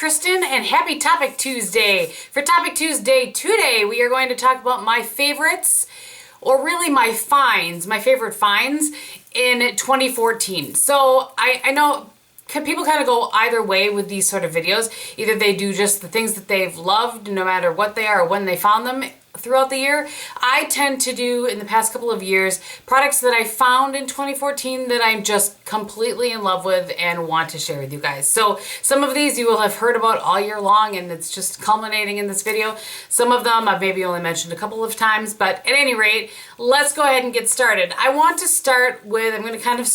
Kristin, and happy Topic Tuesday. For Topic Tuesday today, we are going to talk about my favorites, or really my finds, my favorite finds in 2014. So I know people kind of go either way with these sort of videos. Either they do just the things that they've loved, no matter what they are or when they found them throughout the year. I tend to do, in the past couple of years, products that I found in 2014 that I'm just completely in love with and want to share with you guys. So some of these you will have heard about all year long, and it's just culminating in this video. Some of them I've maybe only mentioned a couple of times, but at any rate, let's go ahead and get started. I want to start with, I'm going to kind of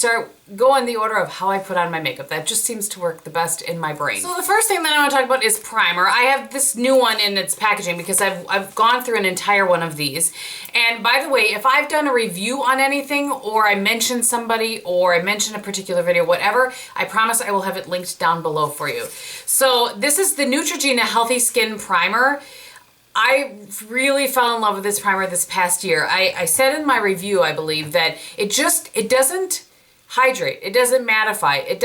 go in the order of how I put on my makeup. That just seems to work the best in my brain. So the first thing that I want to talk about is primer. I have this new one in its packaging because I've gone through an entire one of these. And by the way, if I've done a review on anything, or I mention somebody, or I mention a particular video, whatever, I promise I will have it linked down below for you. So this is the Neutrogena Healthy Skin Primer. I really fell in love with this primer this past year. I said in my review, I believe, that it doesn't hydrate, it doesn't mattify, it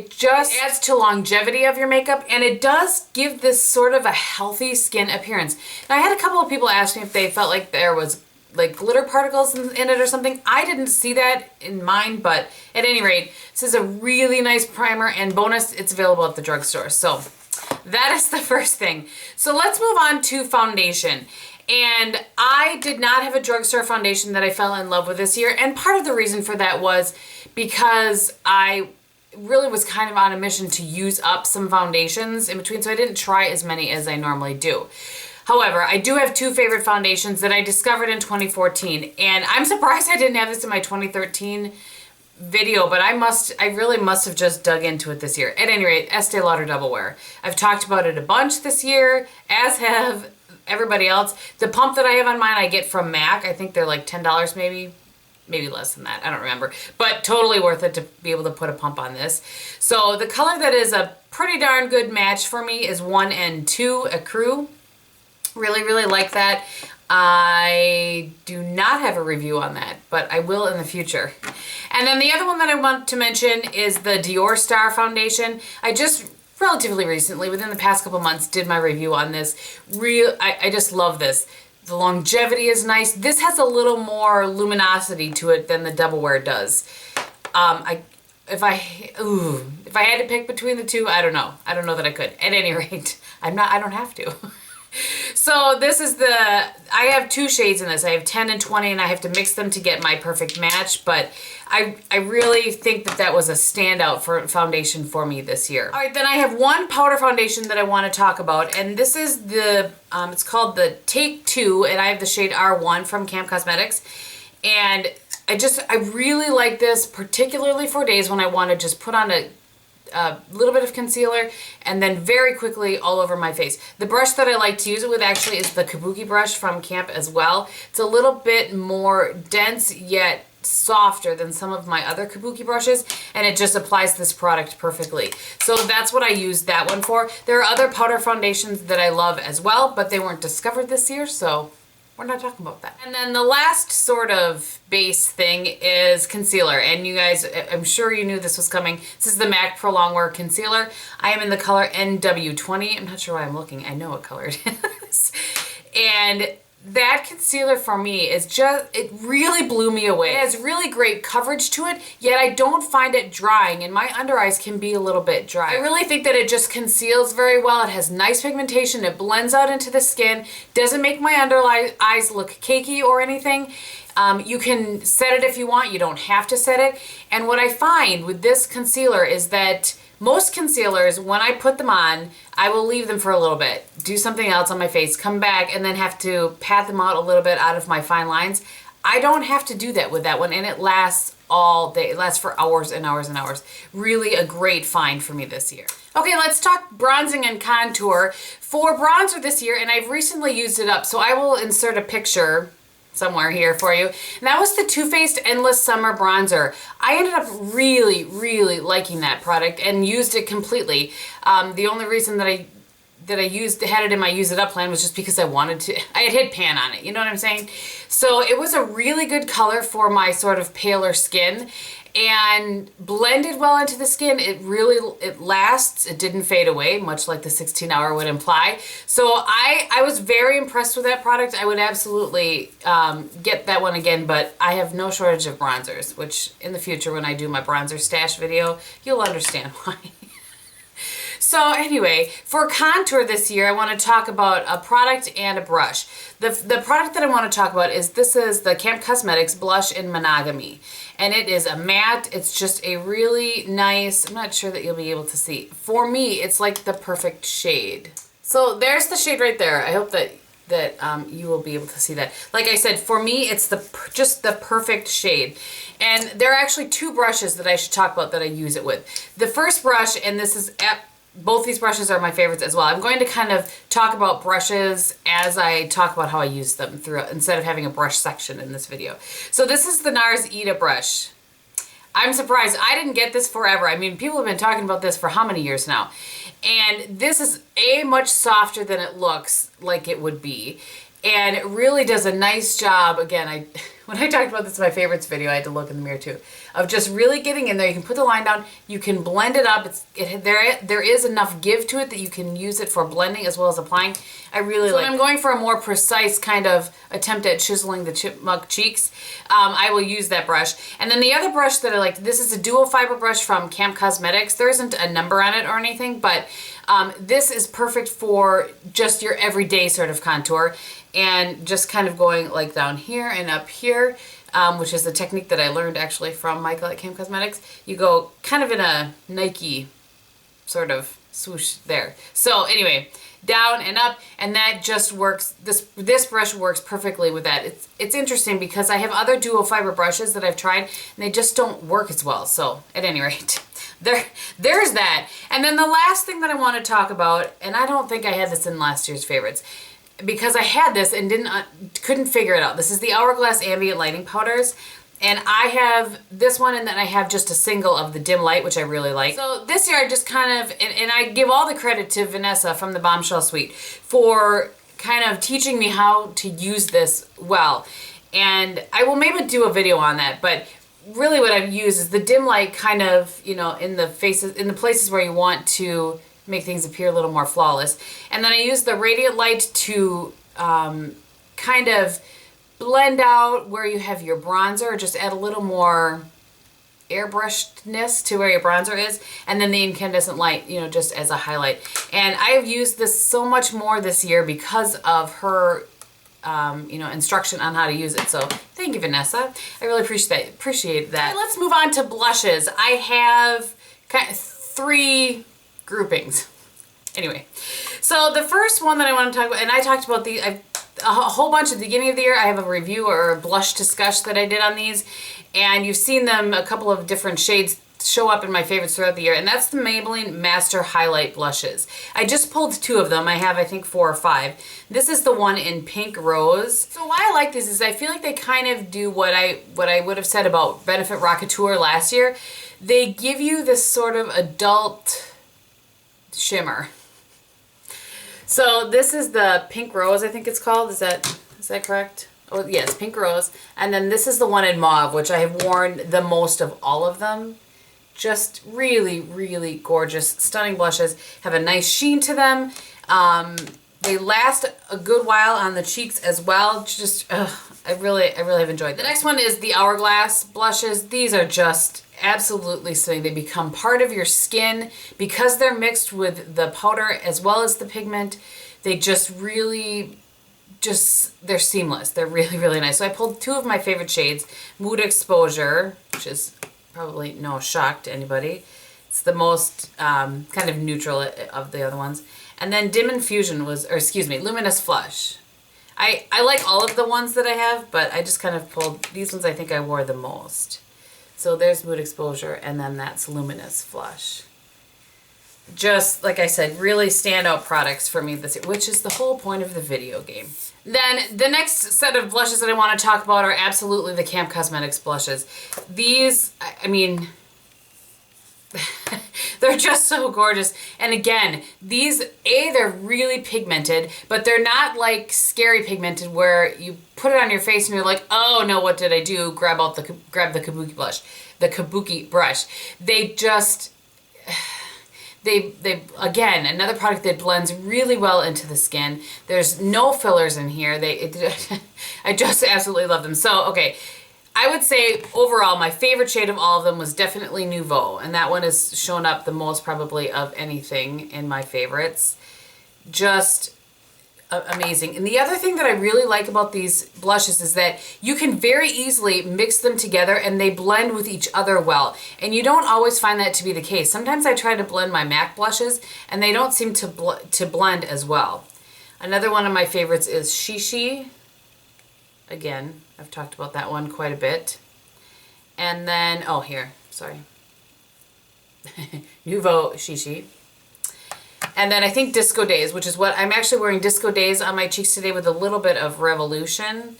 just adds to longevity of your makeup, and it does give this sort of a healthy skin appearance. Now, I had a couple of people ask me if they felt like there was like glitter particles in it or something. I didn't see that in mine, but at any rate, this is a really nice primer, and bonus, it's available at the drugstore. So that is the first thing. So let's move on to foundation. And I did not have a drugstore foundation that I fell in love with this year. And part of the reason for that was because I really was kind of on a mission to use up some foundations in between. So I didn't try as many as I normally do. However, I do have two favorite foundations that I discovered in 2014. And I'm surprised I didn't have this in my 2013 video, but I really must have just dug into it this year. At any rate, Estee Lauder Double Wear. I've talked about it a bunch this year, as have everybody else. The pump that I have on mine I get from MAC. I think they're like $10 maybe less than that. I don't remember, but totally worth it to be able to put a pump on this. So the color that is a pretty darn good match for me is 1 and 2 Ecru. Really, really like that. I do not have a review on that, but I will in the future. And then the other one that I want to mention is the Dior Star Foundation. I just relatively recently, within the past couple months, did my review on this. I just love this. The longevity is nice. This has a little more luminosity to it than the Double Wear does. If I had to pick between the two, I don't know. I don't know that I could. At any rate, I don't have to. So this is I have two shades in this. I have 10 and 20, and I have to mix them to get my perfect match, but I really think that was a standout for foundation for me this year. All right, then I have one powder foundation that I want to talk about, and this is it's called the Take 2, and I have the shade R1 from Camp Cosmetics, and I really like this, particularly for days when I want to just put on a little bit of concealer and then very quickly all over my face. The brush that I like to use it with actually is the Kabuki Brush from Camp as well. It's a little bit more dense yet softer than some of my other Kabuki brushes, and it just applies this product perfectly. So that's what I use that one for. There are other powder foundations that I love as well, but they weren't discovered this year, so we're not talking about that. And then the last sort of base thing is concealer. And you guys, I'm sure you knew this was coming. This is the MAC Pro Longwear Concealer. I am in the color NW20. I'm not sure why I'm looking. I know what color it is. And that concealer for me is it really blew me away. It has really great coverage to it, yet I don't find it drying, and my under eyes can be a little bit dry. I really think that it just conceals very well. It has nice pigmentation. It blends out into the skin. Doesn't make my under eyes look cakey or anything. You can set it if you want. You don't have to set it. And what I find with this concealer is that most concealers, when I put them on, I will leave them for a little bit, do something else on my face, come back, and then have to pat them out a little bit out of my fine lines. I don't have to do that with that one, and it lasts all day. It lasts for hours and hours and hours. Really a great find for me this year. Okay, let's talk bronzing and contour. For bronzer this year, and I've recently used it up, so I will insert a picture somewhere here for you. And that was the Too Faced Endless Summer Bronzer. I ended up really, really liking that product and used it completely. The only reason that I had it in my use it up plan was just because I had hit pan on it, you know what I'm saying? So it was a really good color for my sort of paler skin, and blended well into the skin. It lasts. It didn't fade away, much like the 16-hour would imply. So I was very impressed with that product. I would absolutely get that one again, but I have no shortage of bronzers, which in the future when I do my bronzer stash video, you'll understand why. So anyway, for contour this year, I want to talk about a product and a brush. The product that I want to talk about is the Camp Cosmetics Blush in Monogamy. And it is a matte. It's just a really nice, I'm not sure that you'll be able to see. For me, it's like the perfect shade. So there's the shade right there. I hope that you will be able to see that. Like I said, for me, it's just the perfect shade. And there are actually two brushes that I should talk about that I use it with. The first brush, and this is both these brushes are my favorites as well. I'm going to kind of talk about brushes as I talk about how I use them throughout, instead of having a brush section in this video. So this is the NARS Ita brush. I'm surprised. I didn't get this forever. I mean, people have been talking about this for how many years now? And this is much softer than it looks like it would be. And it really does a nice job. Again, when I talked about this in my favorites video, I had to look in the mirror too, of just really getting in there. You can put the line down, you can blend it up. There is enough give to it that you can use it for blending as well as applying. I really like it. When I'm going for a more precise kind of attempt at chiseling the chipmunk cheeks, I will use that brush. And then the other brush that I like, this is a dual fiber brush from Camp Cosmetics. There isn't a number on it or anything, but this is perfect for just your everyday sort of contour. And just kind of going like down here and up here, which is the technique that I learned actually from Michael at Camp Cosmetics. You go kind of in a Nike sort of swoosh there. So anyway, down and up, and that just works. This brush works perfectly with that. It's interesting because I have other dual fiber brushes that I've tried and they just don't work as well. So at any rate, there's that. And then the last thing that I want to talk about, and I don't think I had this in last year's favorites, because I had this and couldn't figure it out. This is the Hourglass Ambient Lighting Powders. And I have this one, and then I have just a single of the Dim Light, which I really like. So this year I just kind of, and I give all the credit to Vanessa from the Bombshell Suite for kind of teaching me how to use this well. And I will maybe do a video on that, but really what I've used is the Dim Light kind of, you know, in the places where you want to make things appear a little more flawless. And then I use the Radiant Light to kind of blend out where you have your bronzer, just add a little more airbrushedness to where your bronzer is, and then the Incandescent Light, you know, just as a highlight. And I have used this so much more this year because of her you know, instruction on how to use it. So thank you, Vanessa. I really appreciate that. Right, let's move on to blushes. I have kind of 3 groupings. Anyway, so the first one that I want to talk about, and I talked about these a whole bunch at the beginning of the year. I have a review or a blush discuss that I did on these, and you've seen them, a couple of different shades show up in my favorites throughout the year, and that's the Maybelline Master Highlight Blushes. I just pulled 2 of them. I have, I think, 4 or 5. This is the one in Pink Rose. So why I like this is I feel like they kind of do what I would have said about Benefit Rockateur last year. They give you this sort of adult shimmer. So this is the Pink Rose, I think it's called. Is that correct? Oh yes, Pink Rose. And then this is the one in Mauve, which I have worn the most of all of them. Just really, really gorgeous, stunning blushes. Have a nice sheen to them. They last a good while on the cheeks as well. Just, I really have enjoyed them. The next one is the Hourglass blushes. These are just absolutely stunning. They become part of your skin because they're mixed with the powder as well as the pigment. They just really, they're seamless. They're really, really nice. So I pulled 2 of my favorite shades. Mood Exposure, which is probably no shock to anybody. It's the most kind of neutral of the other ones. And then Dim Infusion Luminous Flush. I like all of the ones that I have, but I just kind of pulled, these ones I think I wore the most. So there's Mood Exposure, and then that's Luminous Flush. Just, like I said, really standout products for me this year, which is the whole point of the video game. Then the next set of blushes that I want to talk about are absolutely the Camp Cosmetics blushes. These, I mean, They're just so gorgeous. And again, these, they're really pigmented, but they're not like scary pigmented where you put it on your face and you're like, oh no, what did I do? Grab the Kabuki brush. They just, they again, another product that blends really well into the skin. There's no fillers in here. I just absolutely love them. So, okay. I would say overall my favorite shade of all of them was definitely Nouveau, and that one has shown up the most probably of anything in my favorites. Just amazing. And the other thing that I really like about these blushes is that you can very easily mix them together and they blend with each other well. And you don't always find that to be the case. Sometimes I try to blend my MAC blushes and they don't seem to blend as well. Another one of my favorites is Shishi. Again, I've talked about that one quite a bit. And then, oh, here, sorry. Nouveau Shishi. And then I think Disco Daze, which is what I'm actually wearing Disco Daze on my cheeks today with a little bit of Revolution.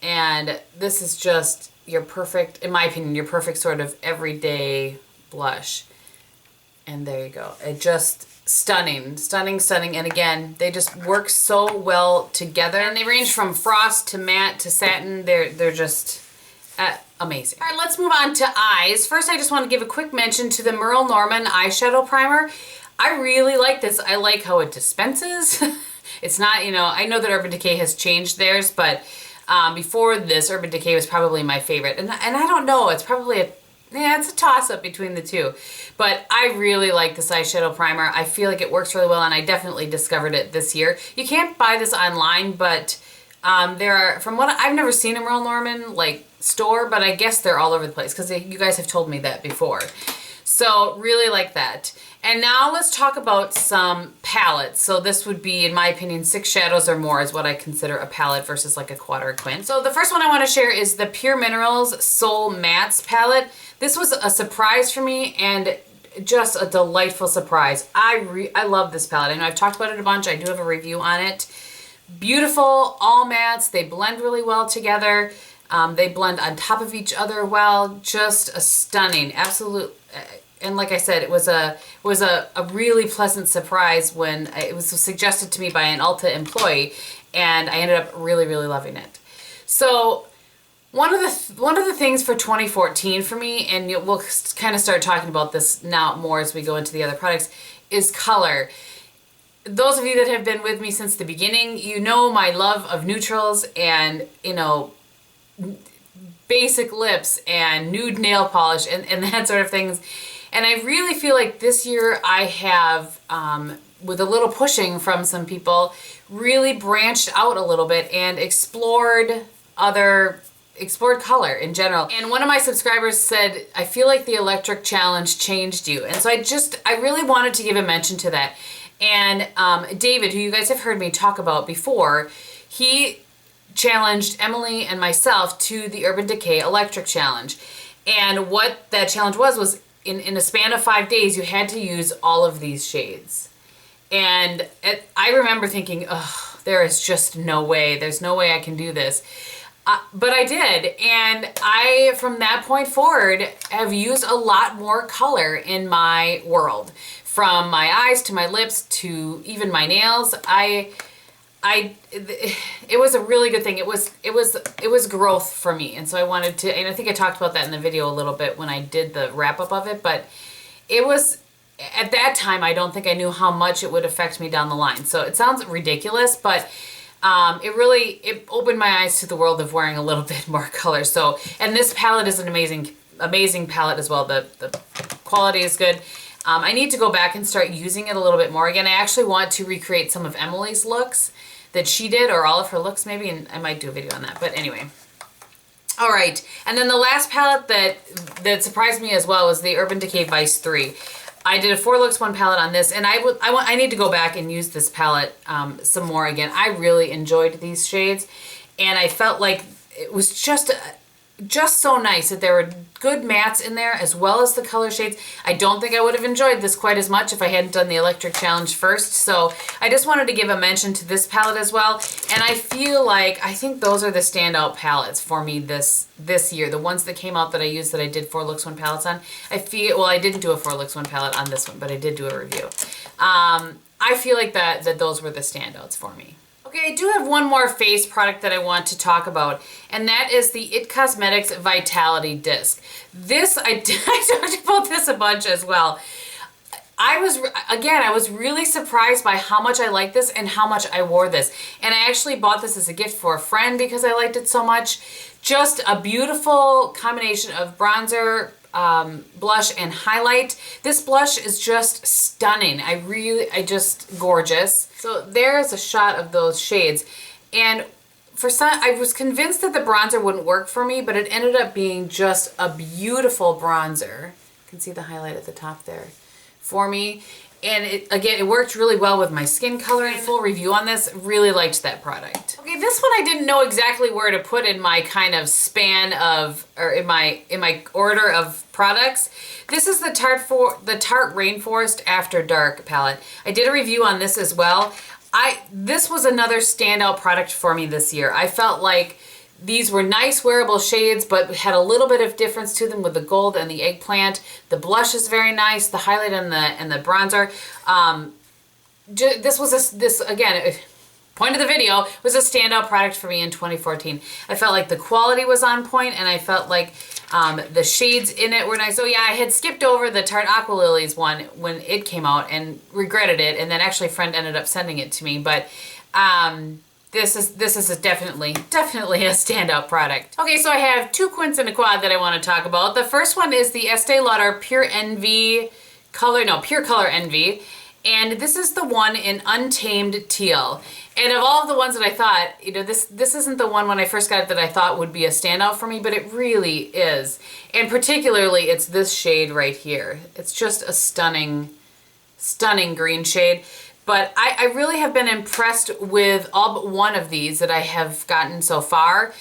And this is just your perfect, in my opinion, your perfect sort of everyday blush. And there you go. It just stunning, stunning, stunning. And again, they just work so well together. And they range from frost to matte to satin. They're just amazing. All right, let's move on to eyes. First, I just want to give a quick mention to the Merle Norman eyeshadow primer. I really like this. I like how it dispenses. It's not, you know, I know that Urban Decay has changed theirs, but before this, Urban Decay was probably my favorite. And I don't know, it's probably it's a toss-up between the two. But I really like this eyeshadow primer. I feel like it works really well, and I definitely discovered it this year. You can't buy this online, but there are, from what I've never seen a Merle Norman like store, but I guess they're all over the place because you guys have told me that before. So really like that. And now let's talk about some palettes. So this would be, in my opinion, 6 shadows or more is what I consider a palette versus like a quad or a quint. So the first one I want to share is the Pure Minerals Soul Mattes palette. This was a surprise for me and just a delightful surprise. I love this palette. I know I've talked about it a bunch. I do have a review on it. Beautiful, all mattes. They blend really well together. They blend on top of each other well. Just a stunning, absolute. And like I said, it was a really pleasant surprise when it was suggested to me by an Ulta employee, and I ended up really, really loving it. So one of the things for 2014 for me, and we'll kind of start talking about this now more as we go into the other products, is color. Those of you that have been with me since the beginning, you know my love of neutrals and, you know, basic lips and nude nail polish and that sort of things. And I really feel like this year I have, with a little pushing from some people, really branched out a little bit and explored color in general. And one of my subscribers said, I feel like the electric challenge changed you. And so I really wanted to give a mention to that. And David, who you guys have heard me talk about before, he challenged Emily and myself to the Urban Decay Electric Challenge. And what that challenge was in a span of 5 days, you had to use all of these shades. And I remember thinking, oh, there is just no way. There's no way I can do this. But I did. And I, from that point forward, have used a lot more color in my world. From my eyes to my lips to even my nails. It was a really good thing. It was growth for me. And so I wanted to, and I think I talked about that in the video a little bit when I did the wrap up of it, but it was, at that time, I don't think I knew how much it would affect me down the line. So it sounds ridiculous, but it opened my eyes to the world of wearing a little bit more color. So, and this palette is an amazing palette as well. The quality is good. I need to go back and start using it a little bit more again. I actually want to recreate some of Emily's looks that she did, or all of her looks maybe, and I might do a video on that, but anyway. All right, and then the last palette that surprised me as well was the Urban Decay Vice 3. I did a 4 looks 1 palette on this, and I need to go back and use this palette some more again. I really enjoyed these shades, and I felt like it was just just so nice that there were good mattes in there as well as the color shades. I don't think I would have enjoyed this quite as much if I hadn't done the electric challenge first. So I just wanted to give a mention to this palette as well. And I feel like, I think those are the standout palettes for me this year. The ones that came out that I used that I did 4 looks 1 palettes on. I feel, well, I didn't do a 4 looks 1 palette on this one, but I did do a review. I feel like that those were the standouts for me. Okay, I do have one more face product that I want to talk about, and that is the IT Cosmetics Vitality Disc. This, I talked about this a bunch as well. I was really surprised by how much I like this and how much I wore this. And I actually bought this as a gift for a friend because I liked it so much. Just a beautiful combination of bronzer, blush, and highlight. This blush is just stunning. Just gorgeous. So there's a shot of those shades. And for some, I was convinced that the bronzer wouldn't work for me, but it ended up being just a beautiful bronzer. You can see the highlight at the top there for me. And it worked really well with my skin color. And full review on this, really liked that product. Okay, this one I didn't know exactly where to put in my kind of span of, or in my order of products. This is the Tarte Rainforest After Dark palette. I did a review on this as well. This was another standout product for me this year. I felt like these were nice wearable shades, but had a little bit of difference to them with the gold and the eggplant. The blush is very nice. The highlight and the bronzer. This again, point of the video, was a standout product for me in 2014. I felt like the quality was on point, and I felt like the shades in it were nice. So yeah, I had skipped over the Tarte Aqua Lilies one when it came out and regretted it, and then actually a friend ended up sending it to me. But this is definitely a standout product. Okay, so I have 2 quints and a quad that I want to talk about. The first one is the Estee Lauder Pure Color Envy. And this is the one in Untamed Teal. And of all of the ones that I thought, this isn't the one when I first got it that I thought would be a standout for me, but it really is. And particularly, it's this shade right here. It's just a stunning, stunning green shade. But I really have been impressed with all but one of these that I have gotten so far.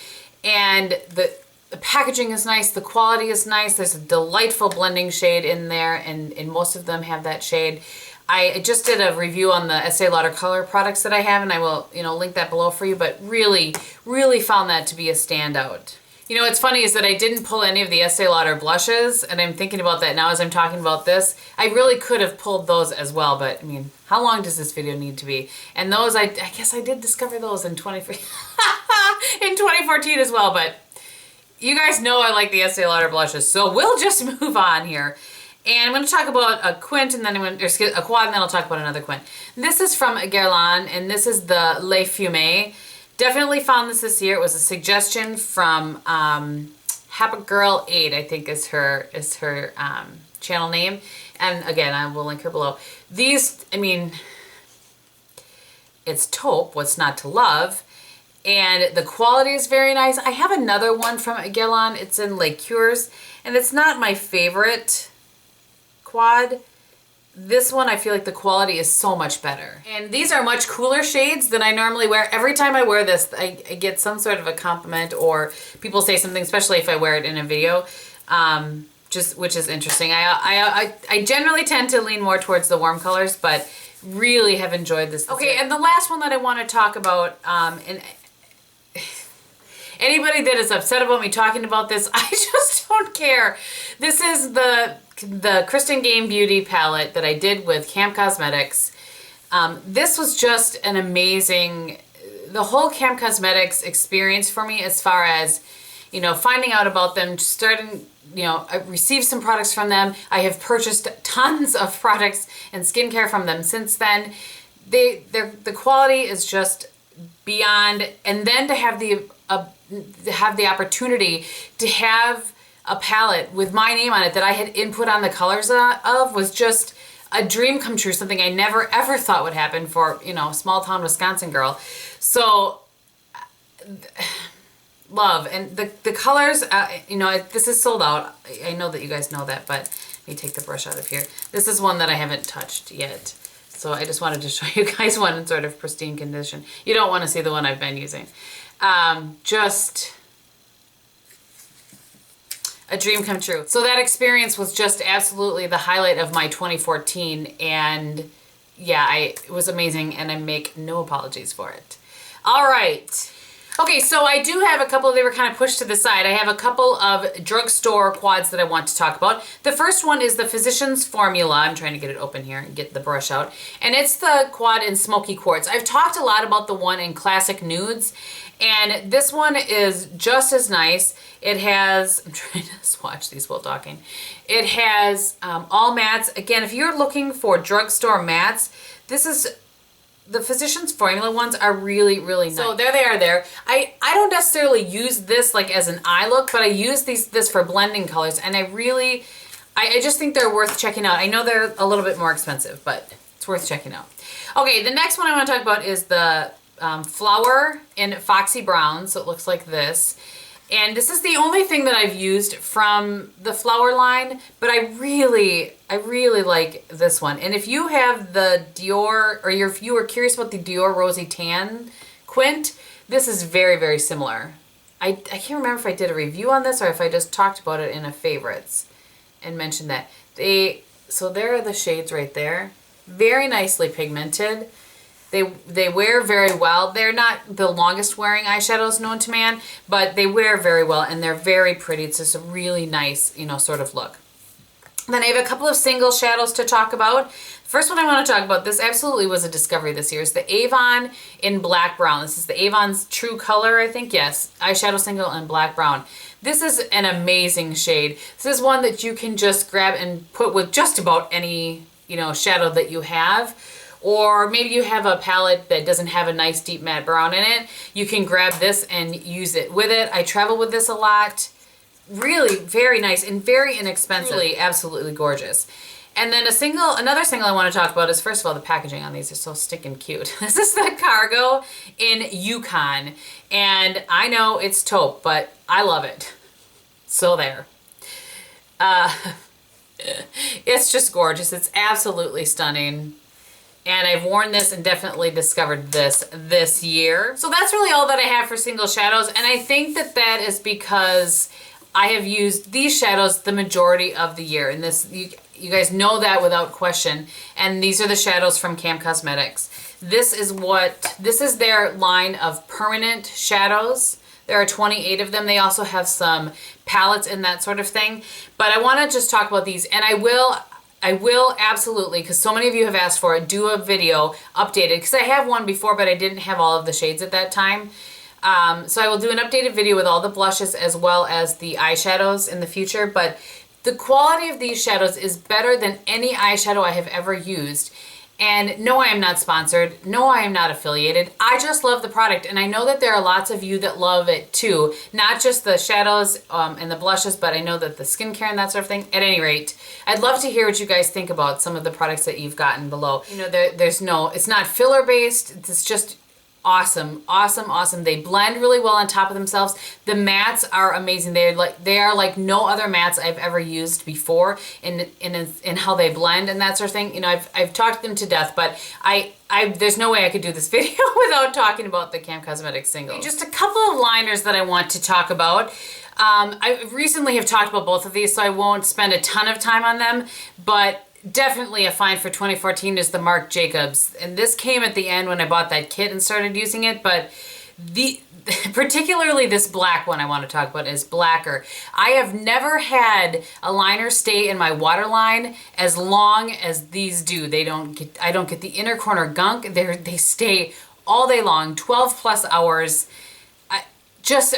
And the packaging is nice, the quality is nice, there's a delightful blending shade in there, and most of them have that shade. I just did a review on the Estee Lauder color products that I have, and I will, link that below for you, but really, really found that to be a standout. What's funny is that I didn't pull any of the Estee Lauder blushes, and I'm thinking about that now as I'm talking about this. I really could have pulled those as well, but I mean, how long does this video need to be? And those, I guess I did discover those in 2014 as well, but you guys know I like the Estee Lauder blushes, so we'll just move on here. And I'm going to talk about a quint, and then a quad, and then I'll talk about another quint. This is from Guerlain, and this is the Le Fumé. Definitely found this year. It was a suggestion from Happy Girl 8, I think is her channel name. And again, I will link her below. These, I mean, it's taupe, what's not to love. And the quality is very nice. I have another one from Guerlain. It's in Les Cures, and it's not my favorite quad. This one, I feel like the quality is so much better. And these are much cooler shades than I normally wear. Every time I wear this, I get some sort of a compliment, or people say something, especially if I wear it in a video, which is interesting. I generally tend to lean more towards the warm colors, but really have enjoyed this. Okay, and the last one that I want to talk about, and anybody that is upset about me talking about this, I just don't care. This is the Kristin Game Beauty palette that I did with Camp Cosmetics. This was just an amazing, the whole Camp Cosmetics experience for me, as far as, finding out about them, starting, I received some products from them. I have purchased tons of products and skincare from them since then. The quality is just beyond, and then to have the opportunity to have a palette with my name on it that I had input on the colors of was just a dream come true, something I never ever thought would happen for, a small town Wisconsin girl. So love, and the colors, this is sold out. I know that you guys know that, but let me take the brush out of here. This is one that I haven't touched yet. So I just wanted to show you guys one in sort of pristine condition. You don't want to see the one I've been using. Just a dream come true. So that experience was just absolutely the highlight of my 2014, and yeah, it was amazing, and I make no apologies for it. All right. Okay, so I do have a couple, they were kind of pushed to the side. I have a couple of drugstore quads that I want to talk about. The first one is the Physicians Formula. I'm trying to get it open here and get the brush out. And it's the quad in Smoky Quartz. I've talked a lot about the one in Classic Nudes, and this one is just as nice. It has, I'm trying to swatch these while talking. It has all mattes. Again, if you're looking for drugstore mattes, this is, the Physicians Formula ones are really, really nice. So there they are there. I don't necessarily use this like as an eye look, but I use this for blending colors, and I just think they're worth checking out. I know they're a little bit more expensive, but it's worth checking out. Okay, the next one I want to talk about is the Flower in Foxy Brown. So it looks like this. And this is the only thing that I've used from the Flower line, but I really like this one. And if you have the Dior, or if you were curious about the Dior Rosy Tan Quint, this is very, very similar. I can't remember if I did a review on this or if I just talked about it in a favorites and mentioned that. So there are the shades right there. Very nicely pigmented. They wear very well. They're not the longest wearing eyeshadows known to man, but they wear very well, and they're very pretty. It's just a really nice, you know, sort of look. Then I have a couple of single shadows to talk about. First one I want to talk about, this absolutely was a discovery this year, is the Avon in Black Brown. This is the Avon's True Color, I think, yes. Eyeshadow single in Black Brown. This is an amazing shade. This is one that you can just grab and put with just about any, you know, shadow that you have. Or maybe you have a palette that doesn't have a nice deep matte brown in it. You can grab this and use it with it. I travel with this a lot. Really very nice and very inexpensive. Really absolutely gorgeous. And then another single I want to talk about is, first of all, the packaging on these is so stinking cute. This is the Cargo in Yukon. And I know it's taupe, but I love it. So there. It's just gorgeous. It's absolutely stunning. And I've worn this and definitely discovered this year. So that's really all that I have for single shadows. And I think that is because I have used these shadows the majority of the year. And this, you guys know that without question. And these are the shadows from Cam Cosmetics. This is their line of permanent shadows. There are 28 of them. They also have some palettes and that sort of thing. But I want to just talk about these. And I will absolutely, because so many of you have asked for it, do a video updated, because I have one before, but I didn't have all of the shades at that time. So I will do an updated video with all the blushes as well as the eyeshadows in the future, but the quality of these shadows is better than any eyeshadow I have ever used. And no, I am not sponsored. No, I am not affiliated. I just love the product, and I know that there are lots of you that love it too. Not just the shadows and the blushes, but I know that the skincare and that sort of thing. At any rate, I'd love to hear what you guys think about some of the products that you've gotten below. You know, it's not filler based. It's just awesome, awesome, awesome. They blend really well on top of themselves. The mattes are amazing. They are like no other mattes I've ever used before in how they blend and that sort of thing. You know, I've talked them to death, but there's no way I could do this video without talking about the Cam Cosmetics singles. Just a couple of liners that I want to talk about. I recently have talked about both of these, so I won't spend a ton of time on them, but definitely a find for 2014 is the Marc Jacobs. And this came at the end when I bought that kit and started using it, but particularly this black one I want to talk about is Blacker. I have never had a liner stay in my waterline as long as these do. I don't get the inner corner gunk. They stay all day long, 12 plus hours.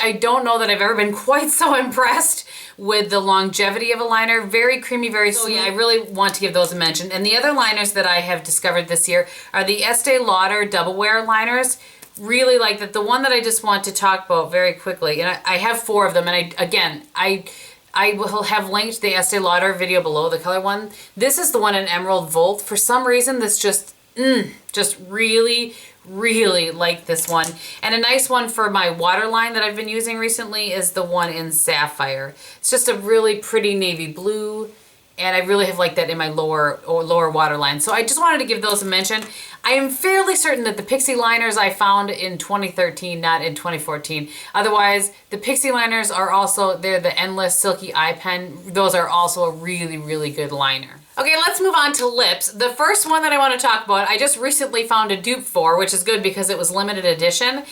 I don't know that I've ever been quite so impressed with the longevity of a liner. Very creamy, very sweet. I really want to give those a mention. And the other liners that I have discovered this year are the Estee Lauder Double Wear liners. Really like that. The one that I just want to talk about very quickly, and I have 4 of them, and I will have linked the Estee Lauder video below, the color one. This is the one in Emerald Volt. For some reason, this just really like this one. And a nice one for my waterline that I've been using recently is the one in Sapphire. It's just a really pretty navy blue, And I really have liked that in my lower waterline. So I just wanted to give those a mention. I am fairly certain that the Pixie liners I found in 2013, not in 2014. Otherwise, the Pixie liners are also, they're the Endless Silky Eye Pen. Those are also a really, really good liner. Okay, let's move on to lips. The first one that I want to talk about, I just recently found a dupe for, which is good because it was limited edition.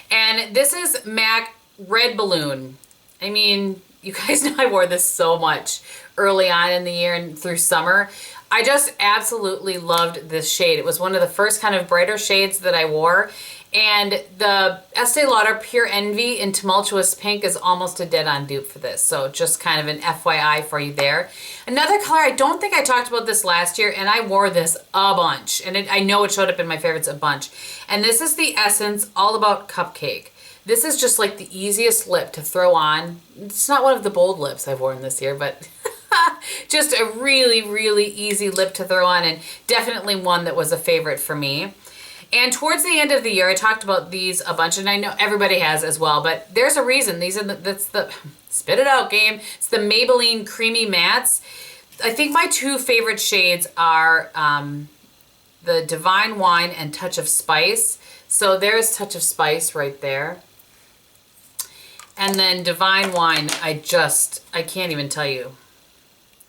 And this is MAC Red Balloon. I mean, you guys know I wore this so much early on in the year and through summer. I just absolutely loved this shade. It was one of the first kind of brighter shades that I wore. And the Estee Lauder Pure Envy in Tumultuous Pink is almost a dead-on dupe for this. So just kind of an FYI for you there. Another color, I don't think I talked about this last year, and I wore this a bunch. And I know it showed up in my favorites a bunch. And this is the Essence All About Cupcake. This is just like the easiest lip to throw on. It's not one of the bold lips I've worn this year, but just a really, really easy lip to throw on, and definitely one that was a favorite for me. And towards the end of the year, I talked about these a bunch, and I know everybody has as well, but there's a reason. That's the spit it out game. It's the Maybelline Creamy Mattes. I think my two favorite shades are the Divine Wine and Touch of Spice. So there's Touch of Spice right there. And then Divine Wine, I can't even tell you.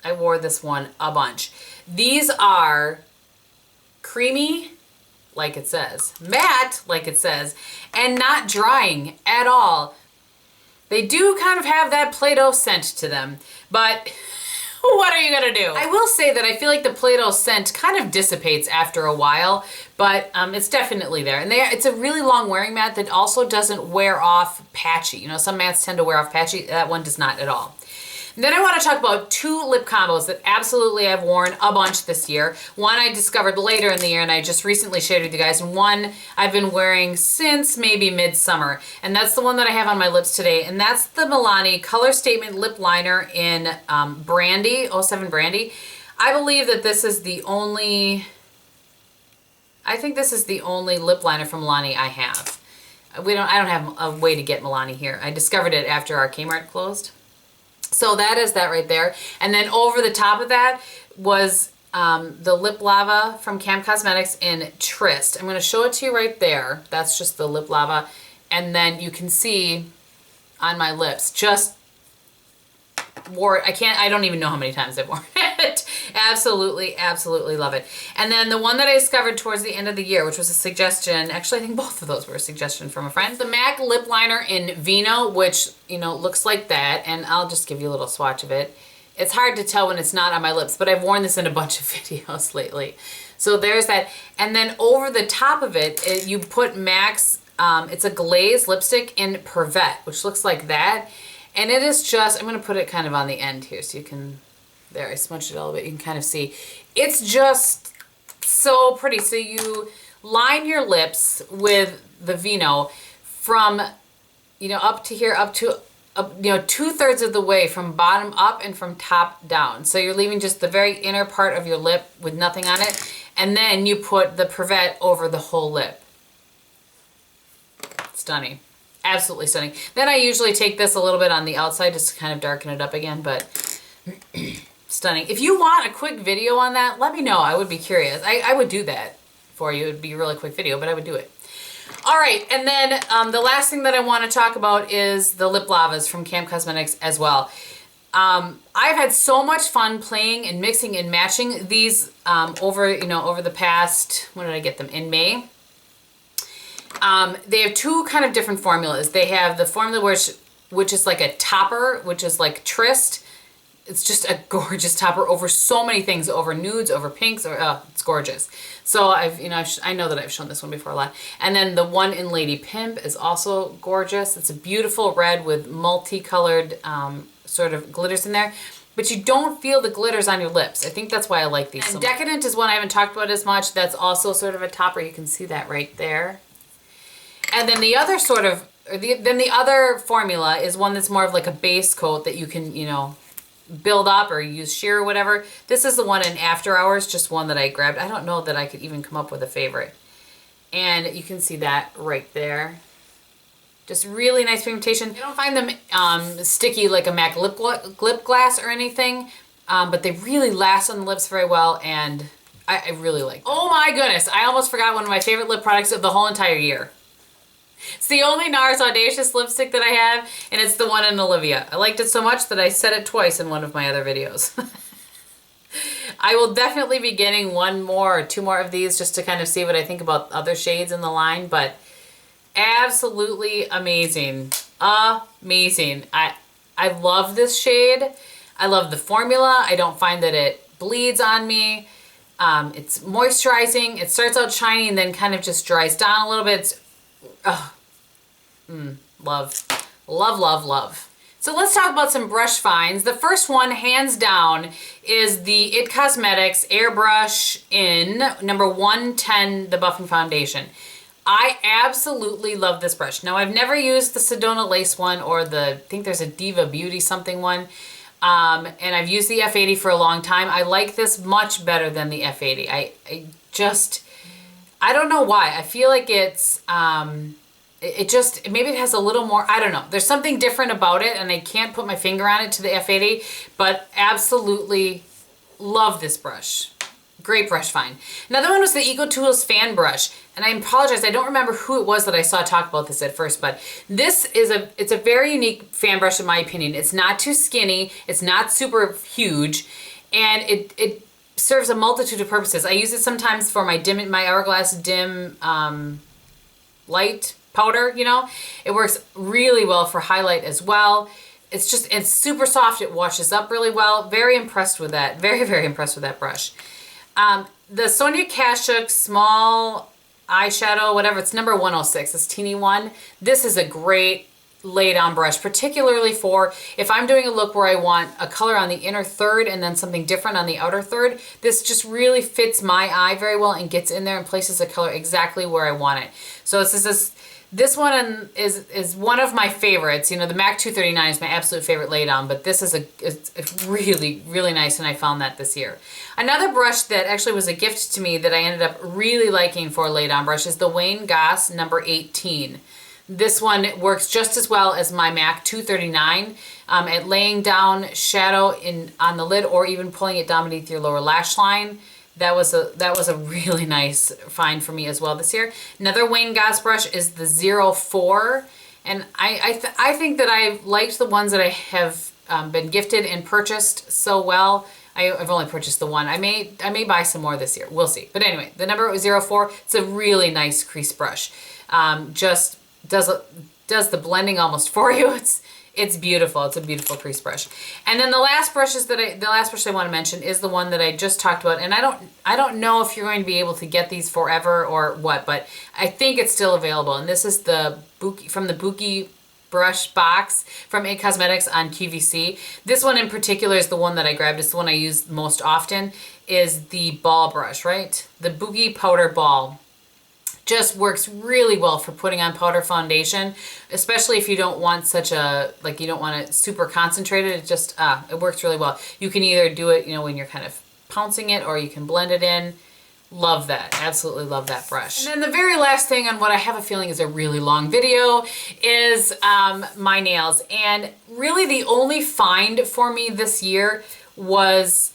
I wore this one a bunch. These are creamy, like it says, matte, like it says, and not drying at all. They do kind of have that Play-Doh scent to them, but what are you gonna do? I will say that I feel like the Play-Doh scent kind of dissipates after a while, but it's definitely there. And it's a really long wearing matte that also doesn't wear off patchy. You know, some mattes tend to wear off patchy. That one does not at all. And then I want to talk about two lip combos that absolutely I've worn a bunch this year. One I discovered later in the year and I just recently shared with you guys. And one I've been wearing since maybe midsummer. And that's the one that I have on my lips today. And that's the Milani Color Statement Lip Liner in Brandy, 07 Brandy. I believe that this is the only, I think this is the only lip liner from Milani I have. I don't have a way to get Milani here. I discovered it after our Kmart closed. So that is that right there. And then over the top of that was the Lip Lava from Cosmetics in Tryst. I'm going to show it to you right there. That's just the Lip Lava. And then you can see on my lips, just wore it. I don't even know how many times I've worn it. Absolutely, absolutely love it. And then the one that I discovered towards the end of the year, which was a suggestion, actually I think both of those were a suggestion from a friend. The MAC Lip Liner in Vino, which, you know, looks like that. And I'll just give you a little swatch of it. It's hard to tell when it's not on my lips, but I've worn this in a bunch of videos lately. So there's that. And then over the top of it, you put MAC's, it's a glaze lipstick in Pervette, which looks like that. And it is just, I'm going to put it kind of on the end here so you can, there, I smudged it a little bit, you can kind of see. It's just so pretty. So you line your lips with the Vino from, you know, up to here, up to, you know, 2/3 of the way from bottom up and from top down. So you're leaving just the very inner part of your lip with nothing on it. And then you put the Pervette over the whole lip. Stunning. Absolutely stunning. Then I usually take this a little bit on the outside just to kind of darken it up again, but stunning. If you want a quick video on that, let me know. I would be curious. I would do that for you. It would be a really quick video, but I would do it. All right, and then the last thing that I want to talk about is the Lip Lavas from Cosmetics as well. I've had so much fun playing and mixing and matching these over the past, when did I get them? In May. They have two kind of different formulas. They have the formula which is like a topper, which is like Tryst. It's just a gorgeous topper over so many things, over nudes, over pinks, it's gorgeous. So I know that I've shown this one before a lot. And then the one in Lady Pimp is also gorgeous. It's a beautiful red with multicolored sort of glitters in there. But you don't feel the glitters on your lips. I think that's why I like these so much. Decadent is one I haven't talked about as much. That's also sort of a topper. You can see that right there. And then the other sort of, then the other formula is one that's more of like a base coat that you can, you know, build up or use sheer or whatever. This is the one in After Hours, just one that I grabbed. I don't know that I could even come up with a favorite. And you can see that right there. Just really nice pigmentation. I don't find them sticky like a MAC lip gloss or anything. but they really last on the lips very well, and I really like them. Oh my goodness, I almost forgot one of my favorite lip products of the whole entire year. It's the only NARS Audacious lipstick that I have, and it's the one in Olivia. I liked it so much that I said it twice in one of my other videos. I will definitely be getting one more or two more of these just to kind of see what I think about other shades in the line, but absolutely amazing. Amazing. I love this shade. I love the formula. I don't find that it bleeds on me. It's moisturizing. It starts out shiny and then kind of just dries down a little bit. It's, love. Love, love, love. So let's talk about some brush finds. The first one, hands down, is the IT Cosmetics Airbrush in number 110, the Buffing Foundation. I absolutely love this brush. Now, I've never used the Sedona Lace one or the, I think there's a Diva Beauty something one. And I've used the F80 for a long time. I like this much better than the F80. I don't know why. I feel like it's, maybe it has a little more, I don't know. There's something different about it, and I can't put my finger on it to the F80, but absolutely love this brush. Great brush find. Another one was the EcoTools fan brush, and I apologize, I don't remember who it was that I saw talk about this at first, but this is it's a very unique fan brush in my opinion. It's not too skinny, it's not super huge, and it serves a multitude of purposes. I use it sometimes for my Hourglass Dim light powder, you know. It works really well for highlight as well. It's super soft, it washes up really well. Very impressed with that, very, very impressed with that brush. The Sonia Kashuk small eyeshadow, whatever, it's number 106, this teeny one. This is a great lay down brush, particularly for if I'm doing a look where I want a color on the inner third and then something different on the outer third. This just really fits my eye very well and gets in there and places the color exactly where I want it. So this one is one of my favorites. You know, the MAC 239 is my absolute favorite lay down, but this is it's really, really nice, and I found that this year. Another brush that actually was a gift to me that I ended up really liking for a lay down brush is the Wayne Goss number 18. This one works just as well as my MAC 239 at laying down shadow on the lid or even pulling it down beneath your lower lash line. That was a really nice find for me as well this year. Another Wayne Goss brush is the 04, and I think that I liked the ones that I have been gifted and purchased so well. I've only purchased the one. I may buy some more this year. We'll see. But anyway, the number 04. It's a really nice crease brush. Just does the blending almost for you. It's beautiful. It's a beautiful crease brush. And then the last brush I want to mention is the one that I just talked about. And I don't know if you're going to be able to get these forever or what, but I think it's still available. And this is the Kabuki Brush box from IT Cosmetics on QVC. This one in particular is the one that I grabbed. It's the one I use most often, is the ball brush, right? The Kabuki powder ball. Just works really well for putting on powder foundation, especially if you don't want you don't want it super concentrated. It works really well. You can either do it, you know, when you're kind of pouncing it, or you can blend it in. Love that. Absolutely love that brush. And then the very last thing on what I have a feeling is a really long video is my nails. And really the only find for me this year was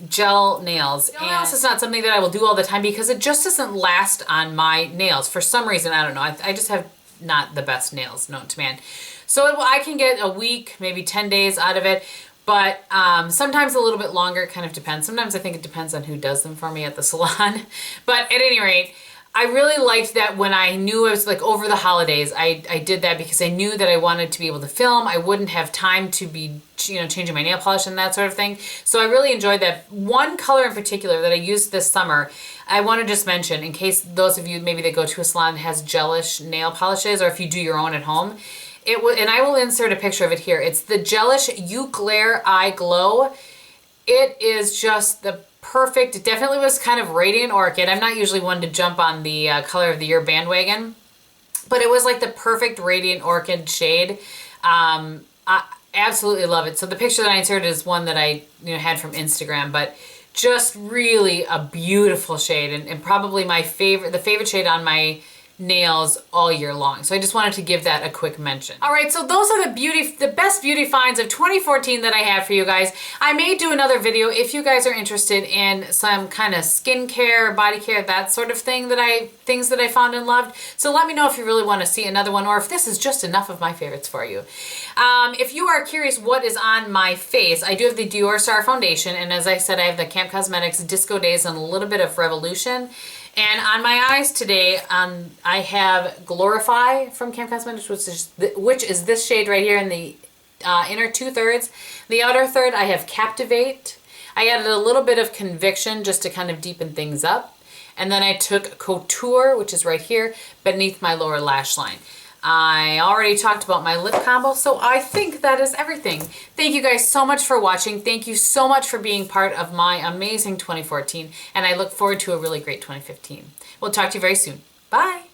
gel nails. Gel nails is not something that I will do all the time because it just doesn't last on my nails. For some reason, I don't know. I just have not the best nails known to man. So I can get a week, maybe 10 days out of it. But sometimes a little bit longer, it kind of depends. Sometimes I think it depends on who does them for me at the salon. But at any rate, I really liked that when I knew it was like over the holidays, I did that because I knew that I wanted to be able to film. I wouldn't have time to be, you know, changing my nail polish and that sort of thing. So I really enjoyed that. One color in particular that I used this summer, I want to just mention in case those of you maybe that go to a salon that has gelish nail polishes, or if you do your own at home. And I will insert a picture of it here. It's the Gelish You Glare Eye Glow. It is just the perfect, it definitely was kind of Radiant Orchid. I'm not usually one to jump on the color of the year bandwagon, but it was like the perfect Radiant Orchid shade. I absolutely love it. So the picture that I inserted is one that I had from Instagram, but just really a beautiful shade, and probably the favorite shade on my nails all year long. So I just wanted to give that a quick mention. All right, so those are the best beauty finds of 2014 that I have for you guys. I may do another video if you guys are interested in some kind of skincare, body care, that sort of thing things that I found and loved. So let me know if you really want to see another one or if this is just enough of my favorites for you. If you are curious what is on my face, I do have the Dior Star Foundation, and as I said, I have the Camp Cosmetics Disco Daze and a little bit of Revolution. And on my eyes today, I have Glorify from Camp Cosmetics, which is this shade right here in the inner 2/3. The outer third, I have Captivate. I added a little bit of Conviction just to kind of deepen things up. And then I took Couture, which is right here, beneath my lower lash line. I already talked about my lip combo, so I think that is everything. Thank you guys so much for watching. Thank you so much for being part of my amazing 2014, and I look forward to a really great 2015. We'll talk to you very soon. Bye.